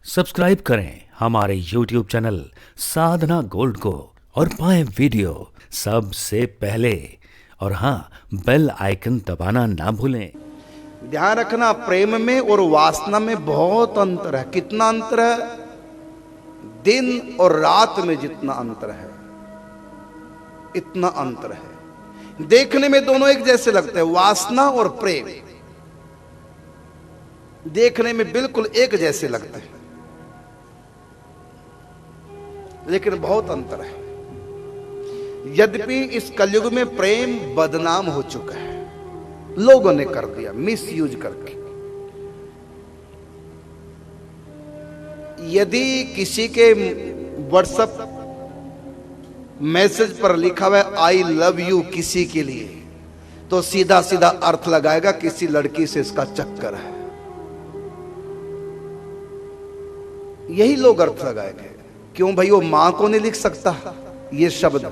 Subscribe करें हमारे YouTube channel साधना gold को और पाएं वीडियो सबसे पहले। और हाँ, बेल आइकन दबाना ना भूलें। ध्यान रखना, प्रेम में और वासना में बहुत अंतर है। कितना अंतर है? दिन और रात में जितना अंतर है इतना अंतर है। देखने में दोनों एक जैसे लगते हैं, वासना और प्रेम देखने में बिल्कुल एक जैसे लगते हैं, लेकिन बहुत अंतर है। यद्यपि इस कलयुग में प्रेम बदनाम हो चुका है, लोगों ने कर दिया मिस यूज करके। यदि किसी के व्हाट्सएप मैसेज पर लिखा हुआ है आई लव यू किसी के लिए, तो सीधा सीधा अर्थ लगाएगा किसी लड़की से इसका चक्कर है। यही लोग अर्थ लगाएंगे। क्यों भाई? वो मां को नहीं लिख सकता ये शब्द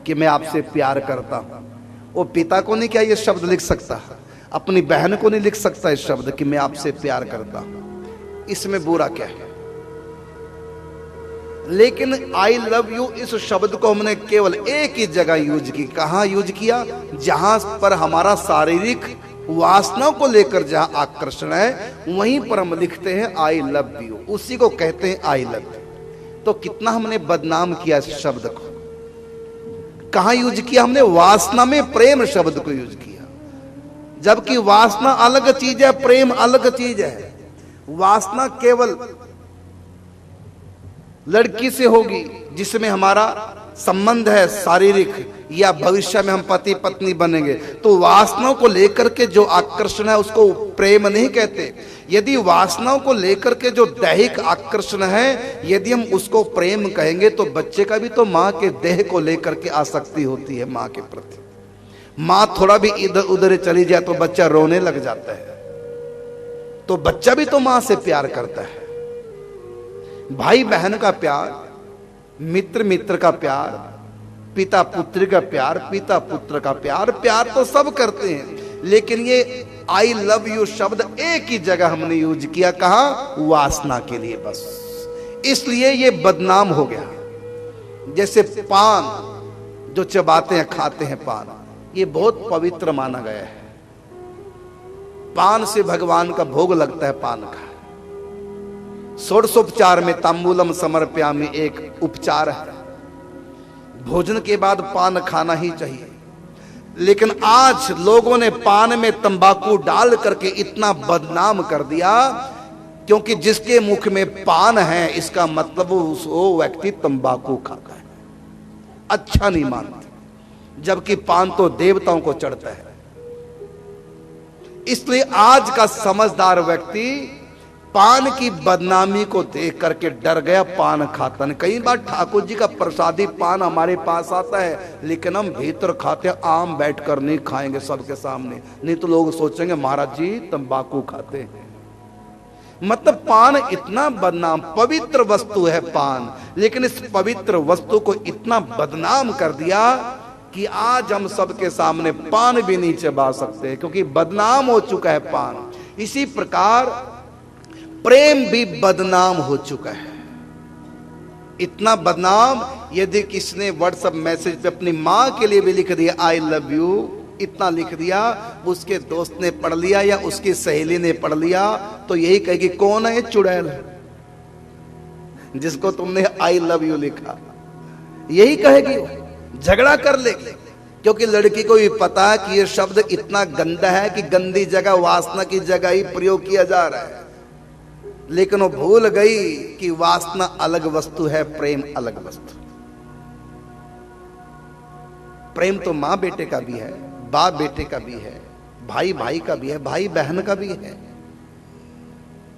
कि मैं आपसे प्यार करता हूं? वो पिता को नहीं क्या ये शब्द लिख सकता? अपनी बहन को नहीं लिख सकता इस शब्द कि मैं आपसे प्यार करता हूं? इसमें बुरा क्या है? लेकिन आई लव यू इस शब्द को हमने केवल एक ही जगह यूज की। कहां यूज किया? जहां पर हमारा शारीरिक वासनाओं को लेकर जहां आकर्षण है, वहीं पर हम लिखते हैं आई लव यू, उसी को कहते हैं आई लव यू। तो कितना हमने बदनाम किया इस शब्द को। कहां यूज किया हमने? वासना में प्रेम शब्द को यूज किया, जबकि वासना अलग चीज है, प्रेम अलग चीज है। वासना केवल लड़की से होगी जिसमें हमारा संबंध है शारीरिक, या भविष्य में हम पति पत्नी बनेंगे, तो वासनाओं को लेकर के जो आकर्षण है उसको प्रेम नहीं कहते। यदि वासनाओं को लेकर के जो दैहिक आकर्षण है, यदि हम उसको प्रेम कहेंगे, तो बच्चे का भी तो मां के देह को लेकर के आसक्ति होती है मां के प्रति। मां थोड़ा भी इधर उधर चली जाए तो बच्चा रोने लग जाता है, तो बच्चा भी तो मां से प्यार करता है। भाई बहन का प्यार, मित्र मित्र का प्यार, पिता पुत्र का प्यार, पिता पुत्र का प्यार, प्यार तो सब करते हैं, लेकिन ये आई लव यू शब्द एक ही जगह हमने यूज किया। कहा? वासना के लिए बस। इसलिए ये बदनाम हो गया। जैसे पान जो चबाते हैं, खाते हैं पान, ये बहुत पवित्र माना गया है। पान से भगवान का भोग लगता है। पान का षोडशोपचार में तांबूलम समर्पयामि एक उपचार है। भोजन के बाद पान खाना ही चाहिए, लेकिन आज लोगों ने पान में तंबाकू डाल करके इतना बदनाम कर दिया, क्योंकि जिसके मुख में पान है इसका मतलब वो व्यक्ति तंबाकू खाता है, अच्छा नहीं मानते, जबकि पान तो देवताओं को चढ़ता है। इसलिए आज का समझदार व्यक्ति पान की बदनामी को देख करके डर गया, पान खाता नहीं। कई बार ठाकुर जी का प्रसादी पान हमारे पास आता है, लेकिन हम भीतर खाते हैं, आम बैठकर नहीं खाएंगे सबके सामने, नहीं तो लोग सोचेंगे महाराज जी तंबाकू खाते हैं। मतलब पान इतना बदनाम, पवित्र वस्तु है पान, लेकिन इस पवित्र वस्तु को इतना बदनाम कर दिया कि आज हम सबके सामने पान भी नहीं चबा सकते, क्योंकि बदनाम हो चुका है पान। इसी प्रकार प्रेम भी बदनाम हो चुका है। इतना बदनाम, यदि किसने व्हाट्सएप मैसेज पे अपनी मां के लिए भी लिख दिया आई लव यू, इतना लिख दिया, उसके दोस्त ने पढ़ लिया या उसकी सहेली ने पढ़ लिया, तो यही कहेगी कौन है चुड़ैल जिसको तुमने आई लव यू लिखा, यही कहेगी, झगड़ा कर लेगी। क्योंकि लड़की को भी पता है कि यह शब्द इतना गंदा है कि गंदी जगह, वासना की जगह ही प्रयोग किया जा रहा है। लेकिन वो भूल गई कि वासना अलग वस्तु है, प्रेम अलग वस्तु। प्रेम तो मां बेटे का भी है, बाप बेटे का भी है, भाई भाई का भी है, भाई बहन का भी है।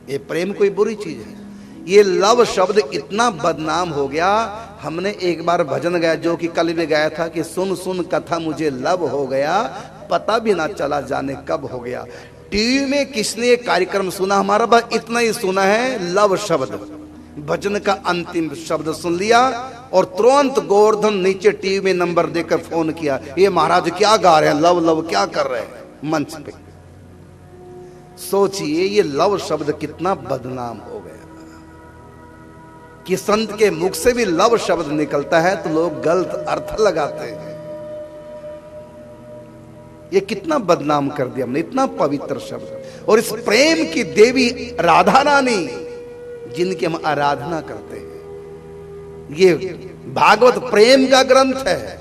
ये प्रेम कोई बुरी चीज है। ये लव शब्द इतना बदनाम हो गया। हमने एक बार भजन गाया, जो कि कल भी गाया था, कि सुन सुन कथा मुझे लव हो गया, पता भी ना चला जाने कब हो गया। टीवी में किसने ये कार्यक्रम सुना? हमारा बस इतना ही सुना है, लव शब्द, भजन का अंतिम शब्द सुन लिया, और तुरंत गोवर्धन नीचे टीवी में नंबर देकर फोन किया, ये महाराज क्या गा रहे हैं, लव लव क्या कर रहे हैं मंच पे। सोचिए ये लव शब्द कितना बदनाम हो गया। कि संत के मुख से भी लव शब्द निकलता है तो लोग गलत अर्थ लगाते हैं। ये कितना बदनाम कर दिया हमने, इतना पवित्र शब्द। और इस प्रेम की देवी राधा रानी जिनकी हम आराधना करते हैं, ये भागवत प्रेम का ग्रंथ है।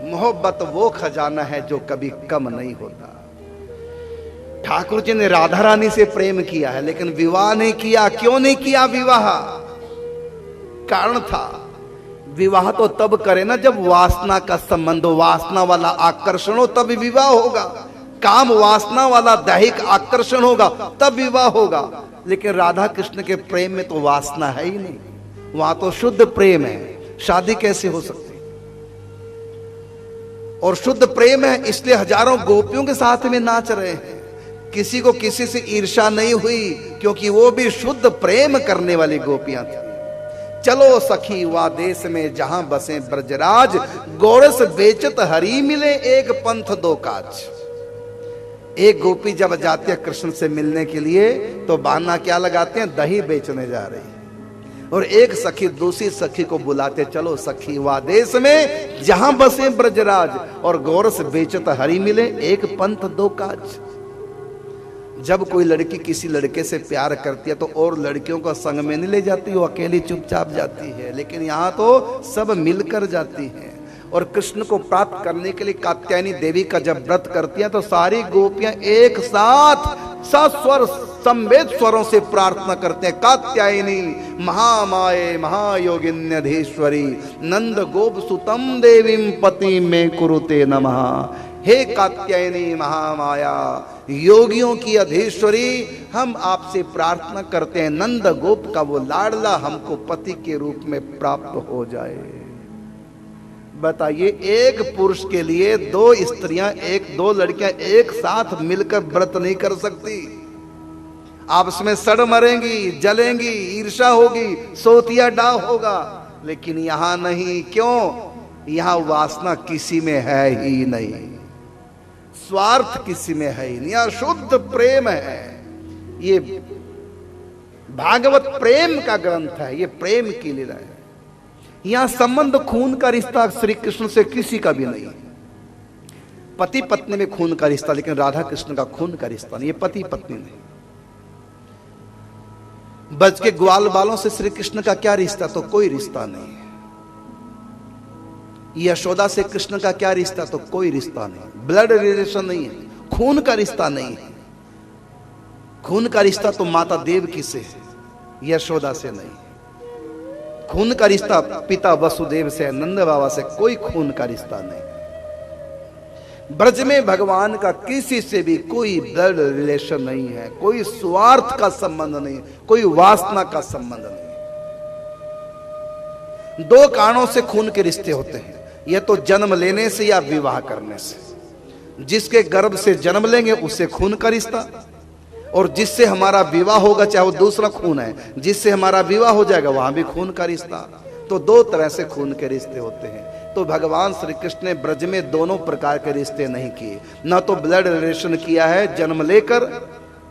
मोहब्बत वो खजाना है जो कभी कम नहीं होता। ठाकुर जी ने राधा रानी से प्रेम किया है, लेकिन विवाह नहीं किया। क्यों नहीं किया विवाह? कारण था, विवाह तो तब करे ना जब वासना का संबंध हो, वासना वाला आकर्षण हो, तब विवाह होगा। काम वासना वाला दैहिक आकर्षण होगा तब विवाह होगा। लेकिन राधा कृष्ण के प्रेम में तो वासना है ही नहीं, वहां तो शुद्ध प्रेम है। शादी कैसे हो सकती? और शुद्ध प्रेम है, इसलिए हजारों गोपियों के साथ में नाच रहे हैं। किसी को किसी से ईर्ष्या नहीं हुई, क्योंकि वो भी शुद्ध प्रेम करने वाली गोपियां थी। चलो सखी वा देश में जहां बसे ब्रजराज, गोरस बेचत हरी मिले एक पंथ दो काज। एक गोपी जब जाती है कृष्ण से मिलने के लिए तो बहाना क्या लगाते हैं? दही बेचने जा रही है। और एक सखी दूसरी सखी को बुलाते, चलो सखी वा देश में जहां बसे ब्रजराज, और गोरस बेचत हरी मिले एक पंथ दो काज। जब कोई लड़की किसी लड़के से प्यार करती है तो और लड़कियों को संग में नहीं ले जाती, वो अकेली चुपचाप जाती है। लेकिन यहाँ तो सब मिलकर जाती हैं। और कृष्ण को प्राप्त करने के लिए कात्यायनी देवी का जब व्रत करती हैं तो सारी गोपियां एक साथ सस्वर संवेद स्वरों से प्रार्थना करते हैं। कात्यायनी महामाये महायोगिन्यधीश्वरी नंद गोप सुतम देवीं पति में कुरुते नमः। हे कात्यायनी महामाया, योगियों की अधीश्वरी, हम आपसे प्रार्थना करते हैं नंद गोप का वो लाडला हमको पति के रूप में प्राप्त हो जाए। बताइए, एक पुरुष के लिए दो स्त्रियां, दो लड़कियां एक साथ मिलकर व्रत नहीं कर सकती। आपस में सड़ मरेंगी, जलेंगी, ईर्ष्या होगी, सोतिया डाव होगा। लेकिन यहां नहीं। क्यों? यहां वासना किसी में है ही नहीं, स्वार्थ किसी में है ही नहीं, यहां शुद्ध प्रेम है। ये भागवत प्रेम का ग्रंथ है, ये प्रेम की लीला है। यहां संबंध खून का रिश्ता श्री कृष्ण से किसी का भी नहीं। पति पत्नी में खून का रिश्ता, लेकिन राधा कृष्ण का खून का रिश्ता नहीं। ये पति पत्नी नहीं। बच के ग्वाल बालों से श्री कृष्ण का क्या रिश्ता? तो कोई रिश्ता नहीं। यशोदा से कृष्ण का क्या रिश्ता? तो कोई रिश्ता नहीं। ब्लड रिलेशन नहीं है, खून का रिश्ता नहीं है। खून का रिश्ता तो माता देवकी से है, यशोदा से नहीं। खून का रिश्ता पिता वसुदेव से, नंद बाबा से कोई खून का रिश्ता नहीं। ब्रज में भगवान का किसी से भी कोई ब्लड रिलेशन नहीं है, कोई स्वार्थ का संबंध नहीं, कोई वासना का संबंध नहीं। दो कारणों से खून के रिश्ते होते हैं, यह तो जन्म लेने से या विवाह करने से। जिसके गर्भ से जन्म लेंगे उससे खून का रिश्ता, और जिससे हमारा विवाह होगा, चाहे वो दूसरा खून है, जिससे हमारा विवाह हो जाएगा वहां भी खून का रिश्ता। तो दो तरह से खून के रिश्ते होते हैं। तो भगवान श्री कृष्ण ने ब्रज में दोनों प्रकार के रिश्ते नहीं किए। ना तो ब्लड रिलेशन किया है जन्म लेकर,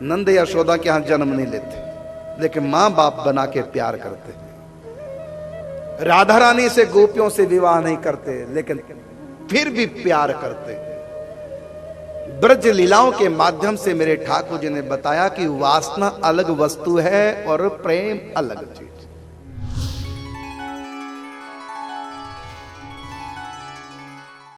नंद यशोदा के यहां जन्म नहीं लेते, लेकिन मां बाप बना के प्यार करते। राधा रानी से गोपियों से विवाह नहीं करते, लेकिन फिर भी प्यार करते। ब्रज लीलाओं के माध्यम से मेरे ठाकुर जी ने बताया कि वासना अलग वस्तु है और प्रेम अलग चीज।